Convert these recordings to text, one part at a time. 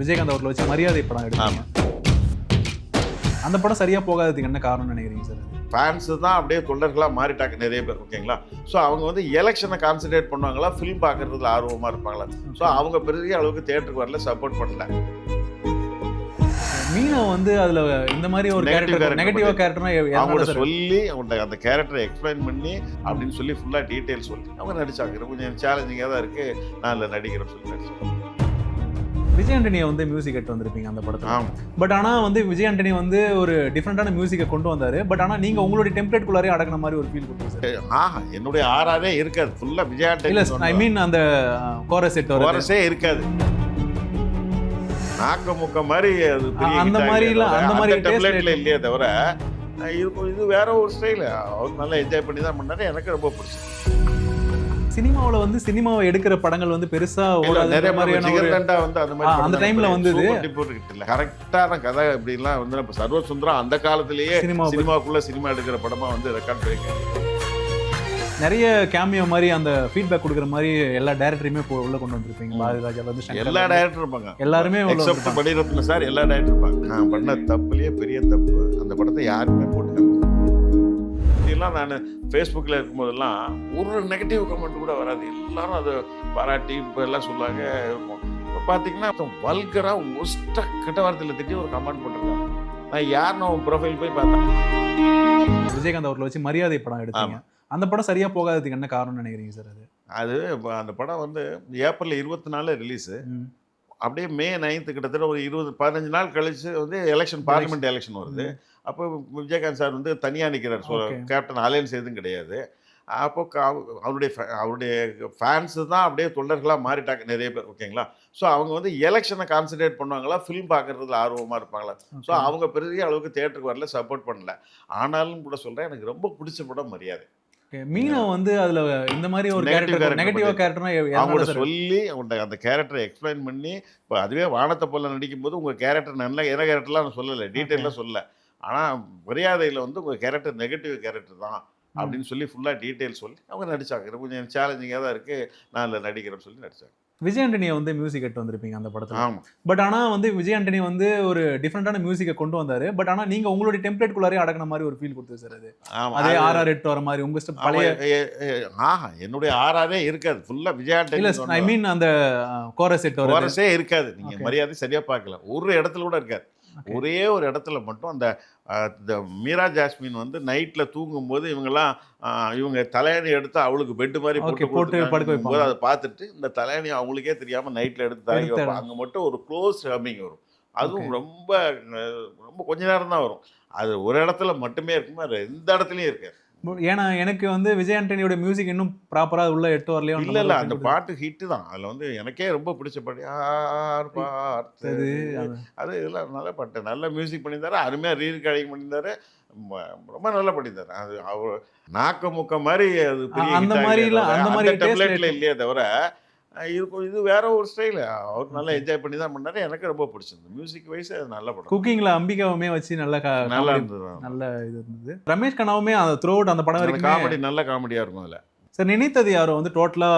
விஜயகாந்த் அவர்களை வச்சு மரியாதை படம் எடுத்தாங்க. அந்த படம் சரியா போகாததுக்கு என்ன காரணம்னு நினைக்கிறீங்க சார்? ஃபேன்ஸு தான் அப்படியே தொண்டர்களாக மாறிட்டாங்க நிறைய பேர், ஓகேங்களா? ஸோ அவங்க வந்து எலெக்ஷனை கான்சன்ட்ரேட் பண்ணுவாங்களா, ஃபிலிம் பார்க்குறதுல ஆர்வமாக இருப்பாங்களா? ஸோ அவங்க பெரிய அளவுக்கு தியேட்டருக்கு வரல, சப்போர்ட் பண்ணல. மீனா வந்து அதுல இந்த மாதிரி ஒரு கேரக்டர் நெகட்டிவா கேரக்டர்னா அவங்களோட சொல்லி அவங்கள்ட்ட அந்த கேரக்டரை எக்ஸ்பிளைன் பண்ணி அப்படின்னு சொல்லி ஃபுல்லாக டீட்டெயில் சொல்லி அவங்க நடிச்சாங்க. கொஞ்சம் சேலஞ்சிங்காக தான் இருக்கு, நான் அதில் நடிக்கிறேன்னு சொல்லி நடிச்சேன். விஜய் ஆண்டனியை வந்து மியூசிக் எடுத்து வந்திருப்பீங்க அந்த படத்தில். பட் ஆனால் வந்து விஜய் ஆண்டனி வந்து ஒரு டிஃப்ரெண்டான மியூசிக்கை கொண்டு வந்தாரு. பட் ஆனால் நீங்கள் உங்களுடைய டெம்ப்ளேட் குள்ளாரே அடக்கின மாதிரி ஒரு ஃபீல் கொடுத்து என்னுடைய ஆறாவே இருக்காது, ஃபுல்லாக விஜய் ஆண்டனி. இல்லை, ஐ மீன் அந்த கோரஸே இருக்காது, நாக்க முக்க மாதிரி அது அந்த மாதிரிலாம் அந்த மாதிரி டெம்ப்ளேட்ல இல்லையே தவிர இது வேற ஒரு ஸ்டைல். அவர் நல்லா என்ஜாய் பண்ணி தான் பண்ணாரு, எனக்கு ரொம்ப பிடிச்சது. சினிமாவில் வந்து சினிமாவை எடுக்கிற படங்கள் வந்து பெருசா நிறைய மாதிரியான வந்து அந்த டைம்ல வந்து கரெக்டான கதை இப்படிலாம் வந்து நம்ம சர்வசுந்தரம் அந்த காலத்திலேயே சினிமாக்குள்ள சினிமா எடுக்கிற படமா வந்து ரெக்கார்ட் பண்ணிருக்காங்க. நிறைய கேமியோ மாதிரி அந்த ஃபீட்பேக் கொடுக்குற மாதிரி எல்லா டைரக்டரையுமே உள்ள கொண்டு வந்திருப்பீங்க. பாரதிராஜா வந்து எல்லா டைரக்டரும் இருப்பாங்க, எல்லாருமே எக்ஸப்ட் மணிரத்னம் சார், எல்லா டைரக்டரும் இருப்பாங்க. நான் பண்ண தப்புலயே பெரிய தப்பு, அந்த படத்தை யாருமே போட்டுக்காங்க. இதெல்லாம் நான் ஃபேஸ்புக்கில் இருக்கும்போதெல்லாம் ஒரு நெகட்டிவ் கமெண்ட் கூட வராது, எல்லாரும் அதை பாராட்டி இப்போ எல்லாம் சொல்லாங்க இருக்கும். இப்போ பார்த்தீங்கன்னா வல்கராக ஒஸ்ட்டாக கெட்ட வார்த்தையில் திட்டி ஒரு கமெண்ட் பண்ணிருக்காங்க. நான் யாருன்னு ப்ரொஃபைல் போய் பார்த்தேன். விஜயகாந்த் அவர்களை வச்சு மரியாதை படம் எடுத்தாங்க. அந்த படம் சரியா போகாததுக்கு என்ன காரணம்னு நினைக்கிறீங்க சார்? அது அந்த படம் வந்து ஏப்ரல் 24 ரிலீஸு, அப்படியே மே 9 கிட்டத்தட்ட ஒரு 15 நாள் கழிச்சு வந்து எலெக்ஷன், பார்லிமெண்ட் எலெக்ஷன் வருது. அப்போ விஜயகாந்த் சார் வந்து தனியாக நிற்கிறார், கேப்டன் அலையன்ஸ் எதுவும் கிடையாது. அப்போ அவருடைய ஃபேன்ஸு தான் அப்படியே தொண்டர்களாக மாறிட்டாங்க நிறைய பேர், ஓகேங்களா? ஸோ அவங்க வந்து எலெக்ஷனை கான்சன்ட்ரேட் பண்ணுவாங்களா, ஃபிலிம் பார்க்குறதுல ஆர்வமாக இருப்பாங்களா? ஸோ அவங்க பெரிய அளவுக்கு தியேட்டருக்கு வரல, சப்போர்ட் பண்ணல. ஆனாலும் கூட சொல்கிறேன், எனக்கு ரொம்ப பிடிச்ச படம் மரியாதை. மீனா வந்து அதுல இந்த மாதிரி ஒரு கேரக்டர் நெகட்டிவா கேரக்டர்னா அவங்களோட சொல்லி அவங்கள்ட்ட அந்த கேரக்டரை எக்ஸ்பிளைன் பண்ணி, இப்போ அதுவே வானத்தை போல நடிக்கும் போது உங்கள் கேரக்டர் நல்லா என்ன கேரக்டர்லாம் நான் சொல்லலை, டீட்டெயிலாக சொல்லலை. ஆனால் மரியாதையில் வந்து உங்கள் கேரக்டர் நெகட்டிவ் கேரக்டர் தான் அப்படின்னு சொல்லி ஃபுல்லாக டீட்டெயில் சொல்லி அவங்க நடித்தாங்க. கொஞ்சம் சேலஞ்சிங்காக தான் இருக்குது, நான் அதில் நடிக்கிறேன்னு சொல்லி நடித்தாங்க. விஜய் ஆண்டனியை வந்து மியூசிக் எடுத்து வந்திருப்பீங்க அந்த படத்தில். பட் ஆனால் வந்து விஜய் ஆண்டனி வந்து ஒரு டிஃப்ரெண்டான மியூசிக்கை கொண்டு வந்தாரு. பட் ஆனால் நீங்கள் உங்களுடைய டெம்ப்ளேட் குள்ளாரே அடக்கின மாதிரி ஒரு ஃபீல் கொடுத்து சார். அது அதே RR8 வர மாதிரி உங்க ஸ்டெப் பழைய என்னுடைய RR இருக்காது, ஃபுல்லாக விஜய் ஆண்டனி. இல்லை, ஐ மீன் அந்த கோரஸே இருக்காது. நீங்கள் மரியாதை சரியாக பார்க்கல, ஒரு இடத்துல கூட இருக்காது. ஒரே ஒரு இடத்துல மட்டும் அந்த மீரா ஜாஸ்மின் வந்து நைட்டில் தூங்கும்போது இவங்க தலையணி எடுத்து அவளுக்கு பெட்டு மாதிரி போட்டு படுக்க வைக்கும்போது அதை பார்த்துட்டு இந்த தலையணி அவங்களுக்கே தெரியாமல் நைட்டில் எடுத்து தலையை வைப்பாங்க. அங்கே மட்டும் ஒரு க்ளோஸ் ஹம்மிங் வரும், அதுவும் ரொம்ப ரொம்ப கொஞ்ச நேரம் தான் வரும். அது ஒரு இடத்துல மட்டுமே இருக்குமா, எந்த இடத்துலையும் இருக்காது. ஏன்னா எனக்கு வந்து விஜய் ஆண்டனியோட மியூசிக் இன்னும் ப்ராப்பராக உள்ள 8 வரலையோ. இல்லை, அந்த பாட்டு ஹிட்டு தான். அதில் வந்து எனக்கே ரொம்ப பிடிச்ச பாட்டு அது இதெல்லாம் நல்ல பாட்டு, நல்ல மியூசிக் பண்ணியிருந்தாரு, அருமையாக ரீரெக்கார்டிங் பண்ணியிருந்தாரு, ரொம்ப நல்லா பண்ணியிருந்தாரு. அது அவர் நாக்க முக்க மாதிரி அது அந்த மாதிரி டெம்ப்ளேட்ல இல்லையே தவிர இது வேற ஒரு ஸ்டைல். அவர் நல்லா என்ஜாய் பண்ணி தான் பண்ணாரு, எனக்கு ரொம்ப பிடிச்சிருந்தது. மியூசிக் வைஸ் அது நல்ல படம். குக்கிங்ல அம்பிகாவுமே வச்சு நல்லா இருந்தது, நல்ல இது இருந்தது. ரமேஷ் கண்ணாவுமே அந்த த்ரூ அவுட் அந்த படம் வரைக்கும் காமெடி, நல்ல காமெடியா இருக்கும். அதில் சார் நினைத்தது யாரோ வந்து டோட்டலா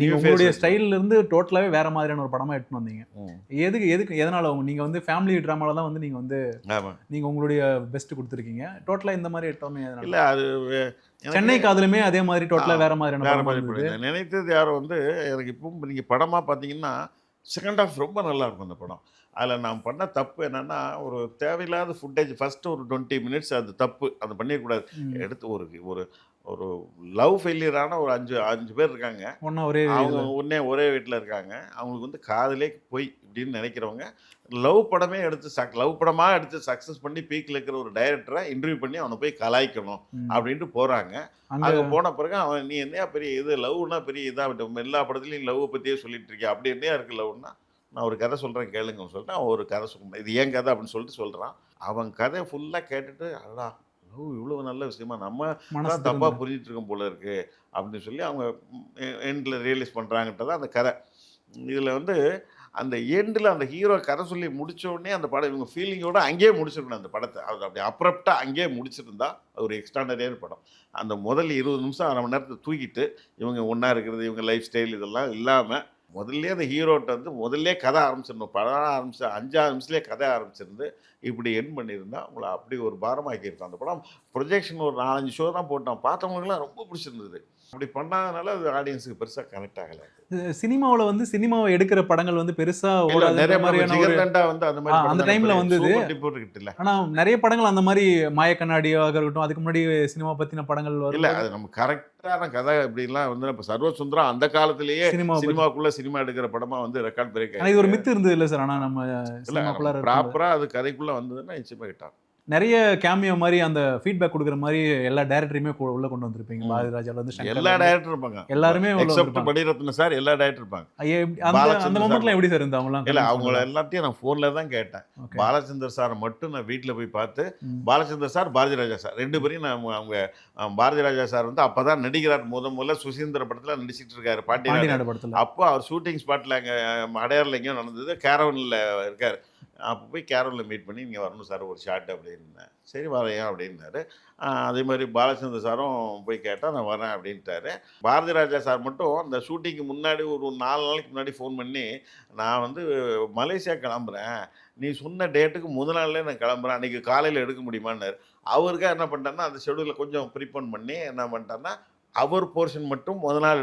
நீங்க உங்களுடைய ஸ்டைல்ல இருந்து டோட்டலாவே வேற மாதிரியான ஒரு படமா எடுத்துன்னு வந்தீங்க. எதனால நீங்க வந்து ஃபேமிலி டிராமால தான் வந்து நீங்க உங்களுடைய பெஸ்ட் கொடுத்துருக்கீங்க. டோட்டலா இந்த மாதிரி எடுத்தோமே இல்ல, அது சென்னை காதலுமே அதே மாதிரி டோட்டலா வேற மாதிரியான. நினைத்தது யாரோ வந்து எனக்கு இப்போ நீங்க படமா பாத்தீங்கன்னா செகண்ட் ஹாஃப் ரொம்ப நல்லா இருக்கும் அந்த படம். அதில் நான் பண்ண தப்பு என்னன்னா, ஒரு தேவையில்லாத ஃபுட்டேஜ் ஃபர்ஸ்ட் ஒரு 20 மினிட்ஸ் அது தப்பு, அது பண்ணிடக்கூடாது. எடுத்து ஒரு ஒரு லவ் ஃபெயிலியரான ஒரு 5 பேர் இருக்காங்க, அவங்க ஒரே வீட்டில் இருக்காங்க. அவங்களுக்கு வந்து காதலே போய் இப்படின்னு நினைக்கிறவங்க லவ் படமாக எடுத்து சக்ஸஸ் பண்ணி பீக்கில் இருக்கிற ஒரு டைரக்டரை இன்டர்வியூ பண்ணி அவனை போய் கலாய்க்கணும் அப்படின்ட்டு போகிறாங்க. அங்கே போன பிறகு அவன் நீ என்னையா பெரிய இது லவ்னா பெரிய இதாக எல்லா படத்துலையும் லவ்வை பற்றியே சொல்லிட்டு இருக்கியா, அப்படி என்னையா இருக்குது லவ்னா, நான் ஒரு கதை சொல்கிறேன் கேளுங்கன்னு சொல்லிட்டு அவன் ஒரு கதை சொல்கிறேன், இது ஏன் கதை அப்படின்னு சொல்லிட்டு சொல்கிறான். அவன் கதையை ஃபுல்லாக கேட்டுட்டு அடடா இவ்வளோ நல்ல விஷயமா நம்ம தான் தப்பாக புரிஞ்சிட்டு இருக்கோம் போல இருக்குது அப்படின்னு சொல்லி அவங்க எண்டில் ரியலைஸ் பண்ணுறாங்கன்றதான் அந்த கதை. இதில் வந்து அந்த எண்டில் அந்த ஹீரோ கதை சொல்லி முடித்தோடனே அந்த படம் இவங்க ஃபீலிங்கோடு அங்கேயே முடிச்சிருக்கணும் அந்த படத்தை. அது அப்படி அப்ரப்டாக அங்கேயே முடிச்சிருந்தா அது ஒரு எக்ஸ்ட்ராடனரியான படம். அந்த முதல் 20 நிமிஷம் 1/2 மணி நேரத்தை தூக்கிட்டு இவங்க ஒன்றா இருக்கிறது, இவங்க லைஃப் ஸ்டைல் இதெல்லாம் இல்லாமல் முதல்ல அந்த ஹீரோட்ட வந்து முதல்ல கதை ஆரம்பிச்சிடணும். படம் ஆரம்பிச்சு 5 நிமிஷத்துலேயே கதை ஆரம்பிச்சிருந்து இப்படி எண்ட் பண்ணியிருந்தா உங்களை அப்படி ஒரு பாரமாக்கியிருக்கும். அந்த படம் ப்ரொஜெக்ஷன் ஒரு 4, 5 ஷோ தான் போட்டோம். பார்த்தவங்களுக்குலாம் ரொம்ப பிடிச்சிருந்தது. அப்படி பண்ணாதனால அது ஆடியன்ஸுக்கு பெருசாக கனெக்ட் ஆகலை. சினிமாவில் வந்து சினிமாவை எடுக்கிற படங்கள் வந்து பெருசா ஓடாத நிறைய மாதிரியான ஒரு ஜிகர்தண்டா வந்து அந்த மாதிரி அந்த டைம்ல வந்தது. இல்லை ஆனா நிறைய படங்கள் அந்த மாதிரி மாயக்கண்ணாடியாக இருக்கட்டும், அதுக்கு முன்னாடி சினிமா பத்தின படங்கள் இல்ல வரும். அது நம்ம கரெக்டான கதை இப்படிலாம் வந்து இப்போ சர்வசுந்தரம் அந்த காலத்திலேயே சினிமாக்குள்ள சினிமா எடுக்கிற படமா வந்து ரெக்கார்ட் பிரேக் இது ஒரு மித்து இருந்தது இல்லை சார். ஆனா நம்ம இல்ல ப்ராப்பரா அது கதைக்குள்ள வந்ததுன்னா நிச்சயமா கிட்டான். நிறைய கேமியோ மாதிரி அந்த ஃபீட்பேக் கொடுக்குற மாதிரி எல்லா டைரக்டருமே உள்ள கொண்டு வந்திருப்பீங்க. பாரதிராஜால இருந்து எல்லா டைரக்டரும் இருப்பாங்க. எல்லாருமே எக்ஸெப்ட் மணிரத்னம் சார் எல்லா டைரக்டர் இருப்பாங்க. அந்த மொமெண்ட்ல எப்படி சார் இருந்தா அவங்கலாம்? இல்ல அவங்க எல்லாத்தையும் நான் போன்ல தான் கேட்டேன். பாலச்சந்தர் சாரை மட்டும் நான் வீட்டுல போய் பார்த்து, பாலச்சந்தர் சார் பாரதிராஜா சார் 2 பேரையும் நான் அவங்க பாரதிராஜா சார் வந்து அப்பதான் நடிக்கிறார். முதல்ல சுசீந்திர படத்துல நடிச்சிட்டு இருக்காரு பாண்டியநாடு படத்துல. அப்போ அவர் ஷூட்டிங் ஸ்பாட்ல அங்க அடையாறுல எங்கேயும் நடந்தது. கேரவன்ல இருக்காரு. அப்போ போய் கேரளில் மீட் பண்ணி இங்கே வரணும் சார் ஒரு ஷாட் அப்படின்னேன். சரி வரையா அப்படின்னாரு. அதே மாதிரி பாலச்சந்தர் சாரும் போய் கேட்டால் நான் வரேன் அப்படின்ட்டாரு. பாரதிராஜா சார் மட்டும் அந்த ஷூட்டிங்க்கு முன்னாடி ஒரு 4 நாளைக்கு முன்னாடி ஃபோன் பண்ணி, நான் வந்து மலேசியா கிளம்புறேன், நீ சொன்ன டேட்டுக்கு முதல் நாள்லேயே நான் கிளம்புறேன், அன்றைக்கி காலையில் எடுக்க முடியுமான்னாரு. அவருக்காக என்ன பண்ணிட்டாருன்னா அந்த ஷெடியூலை கொஞ்சம் ப்ரீபோன் பண்ணி என்ன பண்ணிட்டாருன்னா அவர் போர்ஷன் மட்டும் முதல் நாள்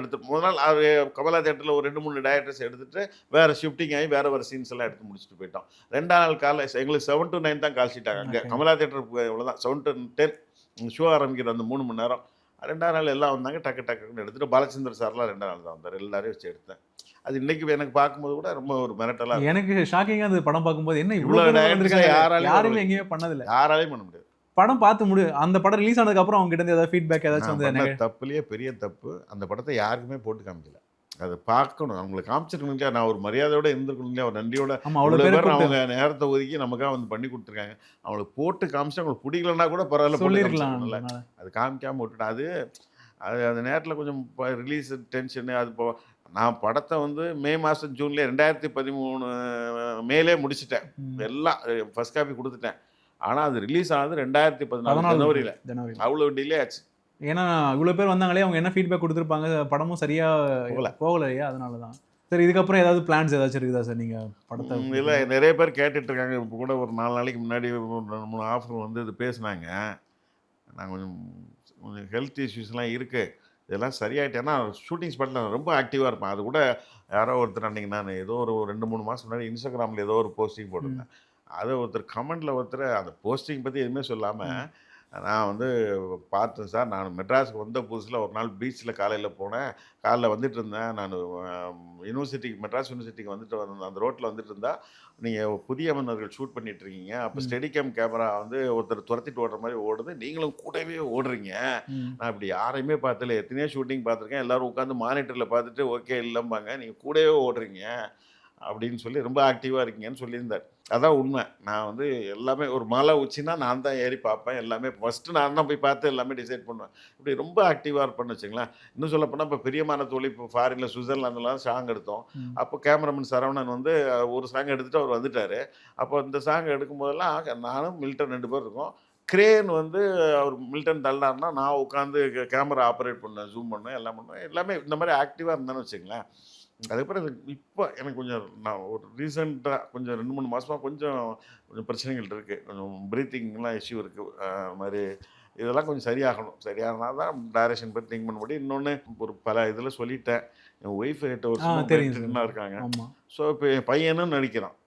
அவர் கமலா தேட்டரில் ஒரு 2-3 டைரக்டர்ஸ் எடுத்துகிட்டு வேறு ஷிஃப்டிங் ஆகி வேறு சீன்ஸ் எல்லாம் எடுத்து முடிச்சுட்டு போயிட்டோம். 2ஆம் நாள் காலை எங்களுக்கு 7 to 9 தான் கால் ஷீட்டாங்க. அங்கே கமலா தேட்டருக்கு இவ்வளோதான் 7 to 10 ஷோ ஆரம்பிக்கிற அந்த 3 மணி நேரம். 2ஆம் நாள் எல்லாம் வந்தாங்க. டக்குன்னு எடுத்துகிட்டு பாலச்சந்தர் சார்லாம் 2ஆம் நாள் தான் வந்தார். எல்லாரையும் வச்சு எடுத்தேன். அது இன்னைக்கு எனக்கு பார்க்கும்போது கூட ரொம்ப ஒரு மிரட்டலாக எனக்கு ஷாக்கிங்காக அந்த படம் பார்க்கும்போது என்ன இவ்வளோ யாருமே எங்கேயுமே பண்ணதில்லை, யாராலையும் பண்ண முடியாது. படம் பார்த்து அந்த படம் ரிலீஸ் ஆனதுக்கு அப்புறம் அவங்க கிட்ட ஏதாவது ஃபீட்பேக் ஏதாச்சும் வந்து தப்புலேயே பெரிய தப்பு அந்த படத்தை யாருக்குமே போட்டு காமிக்கல. அதை பார்க்கணும், அவங்களை காமிச்சிருக்கணும் இல்லையா, நான் ஒரு மரியாதையோட இருந்திருக்கணும் இல்லையா, ஒரு நன்றியோட. அவ்வளோ பேர் அவங்க நேரத்தை ஒதுக்கி நமக்காக வந்து பண்ணி கொடுத்துருக்காங்க. அவங்களுக்கு போட்டு காமிச்சு அவங்களுக்கு பிடிக்கலன்னா கூட பரவாயில்ல சொல்லிருக்கலாம். அது காமிக்காமல் விட்டுட்டேன். அது அந்த நேரத்தில் கொஞ்சம் ரிலீஸ் டென்ஷனு. அது இப்போ நான் படத்தை வந்து மே மாதம் ஜூன்லேயே 2013 மேலே முடிச்சிட்டேன். எல்லாம் ஃபர்ஸ்ட் காப்பி கொடுத்துட்டேன். ஆனால் அது ரிலீஸ் ஆனது 2014 ஜனவரியில். அவ்வளோ டிலே ஆச்சு. ஏன்னா இவ்வளோ பேர் வந்தாங்களே, அவங்க என்ன ஃபீட்பேக் கொடுத்துருப்பாங்க, படமும் சரியாக போகலையா, அதனால தான். சரி, இதுக்கப்புறம் ஏதாவது பிளான்ஸ் ஏதாச்சும் இருக்குதா சார் நீங்கள் படத்தை? இல்லை, நிறைய பேர் கேட்டுட்ருக்காங்க. இப்போ கூட ஒரு 4 நாளைக்கு முன்னாடி 2-3 ஆஃபர் வந்து இது பேசினாங்க. நான் கொஞ்சம் ஹெல்த் இஷ்யூஸ்லாம் இருக்குது, இதெல்லாம் சரியாயிட்டு. ஏன்னா ஷூட்டிங் ஸ்பாட்டில் நான் ரொம்ப ஆக்டிவாக இருப்பேன். அது கூட யாரோ ஒருத்தர் அன்றைக்கி நான் ஏதோ ஒரு 2-3 மாதம் முன்னாடி இன்ஸ்டாகிராமில் ஏதோ ஒரு போஸ்டிங் போட்டிருந்தேன். அதை ஒருத்தர் கமெண்டில் அந்த போஸ்டிங் பற்றி எதுவுமே சொல்லாமல் நான் வந்து பார்த்தேன் சார், நான் மெட்ராஸுக்கு வந்த புதுசில் ஒரு நாள் பீச்சில் காலையில் போனேன். காலைல வந்துட்டு இருந்தேன் நான் யூனிவர்சிட்டிக்கு, மெட்ராஸ் யூனிவர்சிட்டிக்கு வந்துட்டு வந்தேன். அந்த ரோட்டில் வந்துட்டு இருந்தால் நீங்கள் புதிய மன்னர்கள் ஷூட் பண்ணிகிட்ருக்கீங்க. அப்போ ஸ்டெடிகேம் கேமரா வந்து ஒருத்தர் துரத்திட்டு ஓடுற மாதிரி ஓடுது, நீங்களும் கூடவே ஓடுறீங்க. நான் இப்படி யாரையுமே பார்த்தல, எத்தனையோ ஷூட்டிங் பார்த்துருக்கேன், எல்லோரும் உட்காந்து மானிட்டரில் பார்த்துட்டு ஓகே இல்லைம்பாங்க, நீங்கள் கூடவே ஓடுறீங்க அப்படின்னு சொல்லி ரொம்ப ஆக்டிவாக இருக்கீங்கன்னு சொல்லியிருந்தார். அதான் உண்மை. நான் வந்து எல்லாமே ஒரு மலை உச்சின்னா நான் தான் ஏறி பார்ப்பேன். எல்லாமே ஃபஸ்ட்டு நான் தான் போய் பார்த்து எல்லாமே டிசைட் பண்ணுவேன். இப்படி ரொம்ப ஆக்டிவாக இருப்பேன்னு வச்சுங்களேன். இன்னும் சொல்லப்போனால் இப்போ பிரியமான தோழி இப்போ ஃபாரினில் சுவிட்சர்லாந்துலாம் சாங் எடுத்தோம். அப்போ கேமராமேன் சரவணன் வந்து ஒரு சாங் எடுத்துகிட்டு அவர் வந்துட்டார். அப்போ இந்த சாங் எடுக்கும்போதெல்லாம் நானும் மில்டன் 2 பேர் இருக்கோம். கிரேன் வந்து அவர் மில்டன் தள்ளாருன்னா நான் உட்காந்து கேமரா ஆப்ரேட் பண்ணேன், ஜூம் பண்ணேன், எல்லாம் பண்ணுவேன். எல்லாமே இந்த மாதிரி ஆக்டிவாக இருந்தேன்னு வச்சுங்களேன். அதுக்கப்புறம் இப்போ எனக்கு கொஞ்சம் நான் ஒரு ரீசெண்டாக கொஞ்சம் 2-3 மாதமாக கொஞ்சம் பிரச்சனைகள் இருக்குது. கொஞ்சம் ப்ரீத்திங்லாம் இஷ்யூ இருக்குது. மாதிரி இதெல்லாம் கொஞ்சம் சரியாகணும். சரியானா தான் டைரக்ஷன் பற்றி திங்க் பண்ண முடியும். இன்னொன்று ஒரு பல இதில் சொல்லிட்டேன். என் ஒய்ஃப் கிட்ட ஒரு இருக்காங்க. ஸோ இப்போ என் பையனும் நடிக்கிறான்.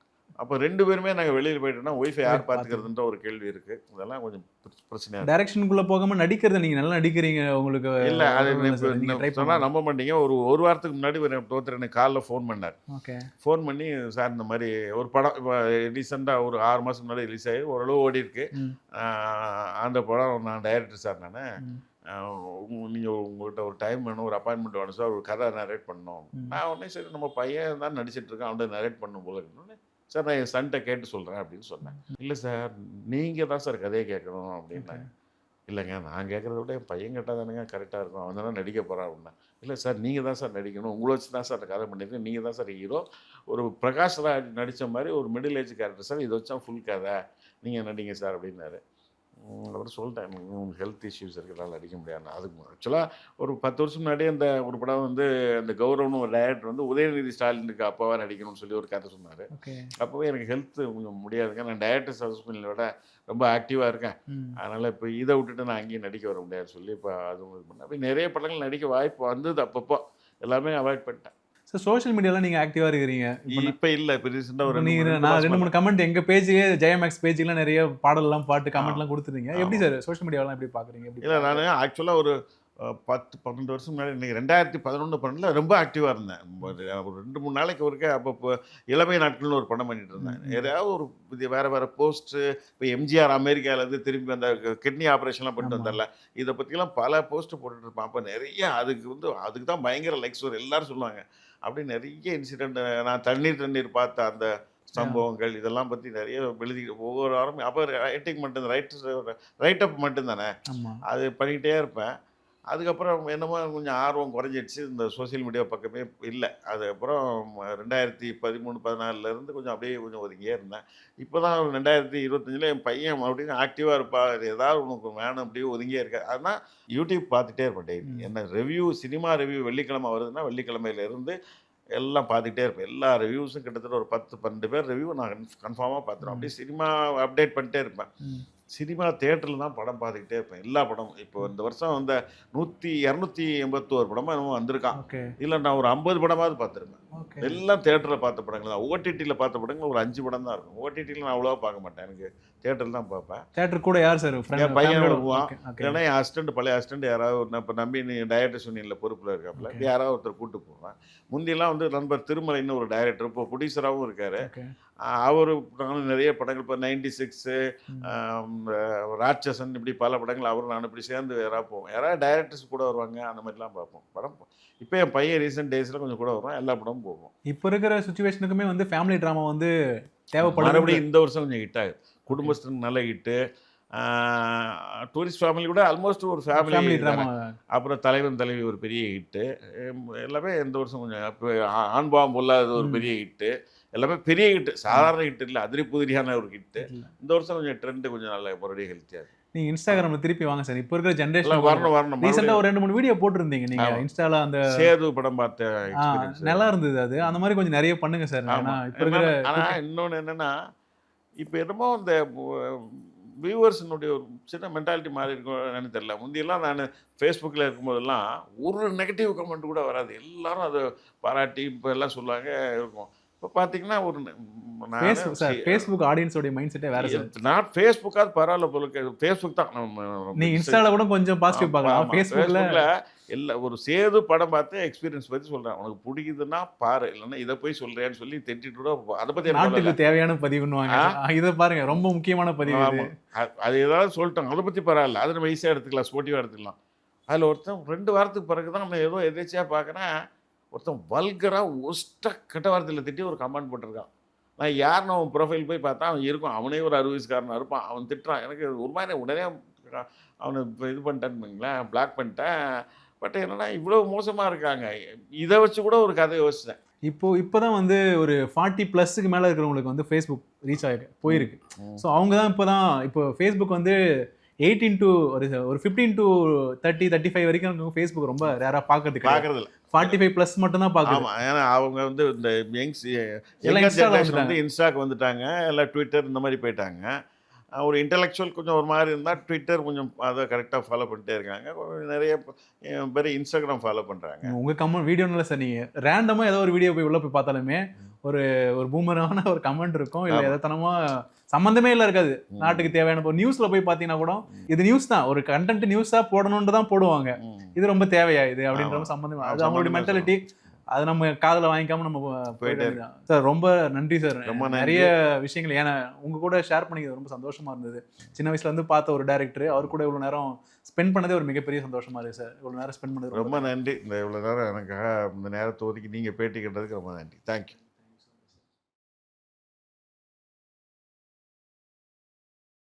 அப்போ 2 பேருமே நாங்கள் வெளியில் போயிட்டோம்னா ஒய்ஃபை யார் பார்த்துக்கிறதுன்ற ஒரு கேள்வி இருக்குது. இதெல்லாம் கொஞ்சம் பிரச்சனையாக டைரக்ஷனுக்குள்ளே போகாமல் நடிக்கிறத நீங்கள் நல்லா நடிக்கிறீங்க. உங்களுக்கு இல்லை, அது சொன்னால் நம்ப மாட்டீங்க. ஒரு வாரத்துக்கு முன்னாடி ஒருத்தர் எனக்கு காலில் ஃபோன் பண்ணார். ஃபோன் பண்ணி சார் இந்த மாதிரி ஒரு படம் இப்போ ரீசெண்டாக ஒரு 6 மாதம் முன்னாடி ரிலீஸ் ஆகி ஓரளவு ஓடி இருக்கு. அந்த படம் நான் டைரக்டர் சார், நீங்கள் உங்கள்கிட்ட ஒரு டைம் வேணும், ஒரு அப்பாயின்மெண்ட் வேணும் சார், ஒரு கதை நரேட் பண்ணணும். நான் உடனே சரி நம்ம பையன் தான் நடிச்சிட்ருக்கேன், அவன்கிட்ட நரேட் பண்ணும் போல இருக்கணும்னு சார் நான் என் சன்ட்டை கேட்டு சொல்கிறேன் அப்படின்னு சொன்னேன். இல்லை சார் நீங்கள் தான் சார் கதையை கேட்கணும் அப்படின்னாங்க. இல்லைங்க நான் கேட்குறத விட என் பையன் கேட்டால் தானேங்க கரெக்டாக இருக்கும், அவன் தானே நடிக்க போகிறான் அப்படின்னா. இல்லை சார் நீங்கள் தான் சார் நடிக்கணும், உங்களை வச்சு தான் சார் கதை பண்ணியிருக்கேன், நீங்கள் தான் சார் ஹீரோ. ஒரு பிரகாஷ் ராஜ் நடித்த மாதிரி ஒரு மிடில் ஏஜ் கேரக்டர் சார், இதை வச்சா ஃபுல் கதை, நீங்கள் நடிங்க சார் அப்படின்னாரு. அப்புறம் சொல்லிட்டேன், உங்களுக்கு ஹெல்த் இஷ்யூஸ் இருக்கிறனால நடிக்க முடியாது. அதுக்கு ஆக்சுவலாக ஒரு 10 வருஷம் முன்னாடியே அந்த ஒரு படம் வந்து அந்த கௌரவம்னு ஒரு டைரக்டர் வந்து உதயநிதி ஸ்டாலினுக்கு அப்பாவாக நடிக்கணும்னு சொல்லி ஒரு கதை சொன்னார். அப்போவே எனக்கு ஹெல்த் கொஞ்சம் முடியாதுங்க, நான் டைரக்டர் சஸ்பென்ஷனை விட ரொம்ப ஆக்டிவாக இருக்கேன், அதனால் இப்போ இதை விட்டுட்டு நான் அங்கேயும் நடிக்க வர முடியாதுன்னு சொல்லி இப்போ அதுவும் இது பண்ணேன். அப்போ நிறைய படங்கள் நடிக்க வாய்ப்பு வந்தது, அப்பப்போ எல்லாமே அவாய்ட் பண்ணிட்டேன். சார் சோஷியல் மீடியாவில் நீங்கள் ஆக்டிவாக இருக்கிறீங்க இப்போ இல்லை, இப்போ ரீசெண்டாக ஒரு நான் 2-3 கமெண்ட் எங்கள் பேஜுக்கே ஜெயமேக்ஸ் பேஜுக்கெலாம் நிறைய பாடலாம் பாட்டு கமெண்ட்லாம் கொடுத்துருங்க. எப்படி சார் சோஷியல் மீடியாவெலாம் எப்படி பார்க்குறீங்க? இல்லை, நான் ஆக்சுவலாக ஒரு 10-12 வருஷம் முன்னாடி இன்றைக்கி 2011-12 ரொம்ப ஆக்டிவாக இருந்தேன். ஒரு 2-3 நாளைக்கு ஒருக்கே அப்போ இளமை நாட்கள்னு ஒரு படம் பண்ணிட்டு இருந்தேன். ஏதாவது ஒரு வேறு போஸ்ட்டு, இப்போ எம்ஜிஆர் அமெரிக்காவிலேருந்து திரும்பி அந்த கிட்னி ஆப்ரேஷன்லாம் பண்ணிட்டு வந்தார்ல, இதை பற்றிலாம் பல போஸ்ட்டு போட்டுட்டு இருப்பேன். அப்போ நிறைய அதுக்கு தான் பயங்கர லைக்ஸ் வரும், எல்லோரும் சொல்லுவாங்க. அப்படி நிறைய இன்சிடெண்ட், நான் தண்ணீர் பார்த்த அந்த சம்பவங்கள் இதெல்லாம் பற்றி நிறைய எழுதி ஒவ்வொரு வாரம். அப்போ ரைட்டிங் மட்டும் ரைட்டப் மட்டும்தானே, அது பண்ணிக்கிட்டே இருப்பேன். அதுக்கப்புறம் என்னமோ கொஞ்சம் ஆர்வம் குறைஞ்சிடுச்சு, இந்த சோசியல் மீடியா பக்கமே இல்லை. அதுக்கப்புறம் 2013-14 கொஞ்சம் அப்படியே கொஞ்சம் ஒதுங்கியே இருந்தேன். இப்போ தான் 2025 என் பையன் அப்படின்னு ஆக்டிவாக இருப்பா, ஏதாவது உனக்கு வேணும் அப்படியே ஒதுங்கியே இருக்க. ஆனால் யூடியூப் பார்த்துட்டே இருப்பேன் டெய்லி. என்ன ரிவ்யூ, சினிமா ரிவ்யூ வெள்ளிக்கிழமை வருதுன்னா வெள்ளிக்கிழமையிலேருந்து எல்லாம் பார்த்துக்கிட்டே இருப்பேன். எல்லா ரிவ்யூஸும் கிட்டத்தட்ட ஒரு 10-12 பேர் ரிவ்யூ நான் கன்ஃபார்மாக பார்த்துருவேன். அப்படியே சினிமா அப்டேட் பண்ணிட்டே இருப்பேன். சினிமா தியேட்டரில் தான் படம் பார்த்துக்கிட்டே இருப்பேன், எல்லா படமும். இப்போ இந்த வருஷம் வந்த 281 படமாக என்னமோ வந்திருக்கான். இல்லை, நான் ஒரு 50 படமாவது பார்த்துருப்பேன். எல்லாம் தியேட்டரில் பார்த்த படங்கள் தான். ஓடிடியில் பார்த்த படங்கள் ஒரு 5 படம் தான் இருக்கும். ஓடிடியில் நான் அவ்வளோவா பார்க்க மாட்டேன், எனக்கு தியேட்டரில் தான் பார்ப்பேன். தியேட்டர் கூட யார் சார்? என் பையன் வருவான், இல்லைன்னா என் அசிஸ்டண்ட், பழைய அசிஸ்டண்ட் யாராவது, இப்போ நம்பி நீ டைரக்டர்ஸ் யூனியனில் பொறுப்பில் இருக்காப்புல, யாராவது ஒருத்தர் கூப்பிட்டு போவேன். முந்தியெல்லாம் வந்து நண்பர் திருமலைன்னு ஒரு டைரக்டர், இப்போ ப்ரொடியூசராகவும் இருக்கார். அவர் நானும் நிறைய படங்கள், இப்போ 96 ராட்சசன், இப்படி பல படங்கள் அவரும் நான் இப்படி சேர்ந்து யாராவது போவோம். யாராவது டைரக்டர்ஸ் கூட வருவாங்க, அந்த மாதிரிலாம் பார்ப்போம் படம். இப்போ என் பையன் ரீசெண்ட் டேஸில் கொஞ்சம் கூட வருவான், எல்லா படமும் போவோம். இப்போ இருக்கிற சுச்சுவேஷனுக்குமே வந்து ஃபேமிலி ட்ராமா வந்து தேவைப்படும். மறுபடியும் இந்த வருஷம் கொஞ்சம் ஹிட் ஆகுது, குடும்பஸ்தன் நல்ல ஹிட்டு, டூரிஸ்ட் ஃபேமிலி கூட ஆல்மோஸ்ட் ஒரு ஃபேமிலி ட்ராமா. அப்புறம் தலைவன் தலைவி ஒரு பெரிய ஹிட்டு, எல்லாமே இந்த வருஷம் கொஞ்சம். இப்போ ஆண்பாவம் பொல்லாதது ஒரு பெரிய ஹிட்டு, எல்லாமே பெரிய ஹிட்டு, சாதாரண ஹிட் இல்லை, அதிரி புதிரியான ஒரு ஹிட்டு. இந்த வருஷம் கொஞ்சம் ட்ரெண்டு கொஞ்சம் நல்ல மறுபடியும் ஹெல்த்தியாக. நீங்கள் இன்ஸ்டாகிராமில் திருப்பி வாங்க சார், இப்போ இருக்கிற ஜென்ரேஷன் வரணும். ரீசெண்டாக ஒரு 2-3 வீடியோ போட்டிருந்தீங்க நீங்கள் இன்ஸ்டால, அந்த சேது படம் பார்த்த நல்லா இருந்தது அது. அந்த மாதிரி கொஞ்சம் நிறைய பண்ணுங்க சார். இப்போ இருக்கிற இன்னொன்று என்னென்னா, இப்போ என்னமோ இந்த வியூவர்ஸினுடைய ஒரு சின்ன மென்டாலிட்டி மாறி இருக்கும் என்னன்னு தெரியல. முந்தியெல்லாம் நான் ஃபேஸ்புக்கில் இருக்கும்போதெல்லாம் ஒரு நெகட்டிவ் கமெண்ட் கூட வராது, எல்லாரும் அதை பாராட்டி இப்போ எல்லாம் சொல்லுவாங்க இருக்கும். இப்போ பார்த்தீங்கன்னா ஒரு ஃபேஸ்புக் ஆடியன்ஸோட மைண்ட் செட்டே வேற சார். நான் ஃபேஸ்புக்காவது பரவாயில்ல போல, ஃபேஸ்புக் தான். நீ இன்ஸ்டால கூட கொஞ்சம் பாசிட்டிவ் பார்க்கலாம், ஃபேஸ்புக்கில் எல்லா ஒரு சேது படம் பார்த்து எக்ஸ்பீரியன்ஸ் பற்றி சொல்கிறேன். உனக்கு பிடிக்குதுன்னா பாரு, இல்லைன்னா இதை போய் சொல்கிறேன்னு சொல்லி திட்டிட்டு கூட அதை பற்றி நாட்டுக்கு தேவையான பதிவுன்னுவாங்க. இதை பாருங்க, ரொம்ப முக்கியமான பதிவு. அது ஏதாவது சொல்லிட்டோம், அதை பற்றி பரவாயில்ல, அதை நம்ம ஈஸியாக எடுத்துக்கலாம், ஸ்போர்ட்டிவாக எடுத்துக்கலாம். அதில் ஒருத்தன் 2 வாரத்துக்கு பிறகு தான் நம்ம ஏதோ எதேச்சியாக பார்க்குறேன், ஒருத்தன் வல்கராக ஒஸ்ட்டாக கெட்ட வார்த்தையில் திட்டி ஒரு கமெண்ட் போட்டிருக்கான். நான் யாருன்னு அவன் ப்ரொஃபைல் போய் பார்த்தா அவன் இருக்கும், அவனே ஒரு 60 வயசுக்காரனாக இருப்பான். அவன் திட்டுறான், எனக்கு ஒரு மாதிரி உடனே அவனை இது பண்ணிட்டேன்னு பிளாக் பண்ணிட்டேன். பட் என்னன்னா இவ்வளோ மோசமாக இருக்காங்க, இதை வச்சு கூட ஒரு கதை யோசித்தேன். இப்போ தான் வந்து ஒரு 40+ மேலே இருக்கிறவங்களுக்கு வந்து ஃபேஸ்புக் ரீச் போயிருக்கு. ஸோ அவங்க தான் இப்போ ஃபேஸ்புக் வந்து 18 to ஒரு 15 to 30-35 வரைக்கும் ஃபேஸ்புக் ரொம்ப ரேராக பார்க்கறதில்ல. 45+ மட்டும் தான் பார்க்கலாம். ஏன்னா அவங்க வந்து இந்த வந்து இன்ஸ்டாக்கு வந்துட்டாங்க, எல்லாம் ட்விட்டர் இந்த மாதிரி போயிட்டாங்க. ஒரு இன்டலெக்சுவல் கொஞ்சம் ஒரு மாதிரி இருந்தால் ட்விட்டர் கொஞ்சம் அதை கரெக்டாக ஃபாலோ பண்ணிட்டே இருக்காங்க. நிறைய பேர் இன்ஸ்டாகிராம் ஃபாலோ பண்ணுறாங்க. உங்கள் கமெண்ட் வீடியோன்னு சார், நீங்கள் ரேண்டமாக ஏதோ ஒரு வீடியோ போய் உள்ளே போய் பார்த்தாலுமே ஒரு பூமரான ஒரு கமெண்ட் இருக்கும், இல்லை எதத்தனமாக சம்மந்தமே இல்லை இருக்காது. நாட்டுக்கு தேவையான இப்போ நியூஸில் போய் பார்த்தீங்கன்னா கூட இது நியூஸ் தான், ஒரு கண்டென்ட் நியூஸாக போடணுன்ட்டு தான் போடுவாங்க. இது ரொம்ப தேவையா இது அப்படின்ற சம்மந்தம், அது அவங்களுடைய மென்டாலிட்டி. அது நம்ம காதில் வாங்கிக்காம நம்ம போயிட்டு இருக்கோம். சார் ரொம்ப நன்றி சார், நிறைய விஷயங்கள் ஏன்னா உங்க கூட ஷேர் பண்ணிக்கிறது ரொம்ப சந்தோஷமா இருந்தது. சின்ன வயசுல இருந்து பார்த்த ஒரு டைரக்டர், அவர் கூட இவ்வளவு நேரம் ஸ்பெண்ட் பண்ணதே ஒரு மிகப்பெரிய சந்தோஷமா இருக்கு சார். இவ்வளவு நேரம் ஸ்பெண்ட் பண்ணது ரொம்ப நன்றி. இந்த இவ்வளவு நேரம் எனக்காக இந்த நேரத்தை ஒதுக்கி நீங்க பேட்டி கேட்டதுக்கு ரொம்ப நன்றி. தேங்க்யூ.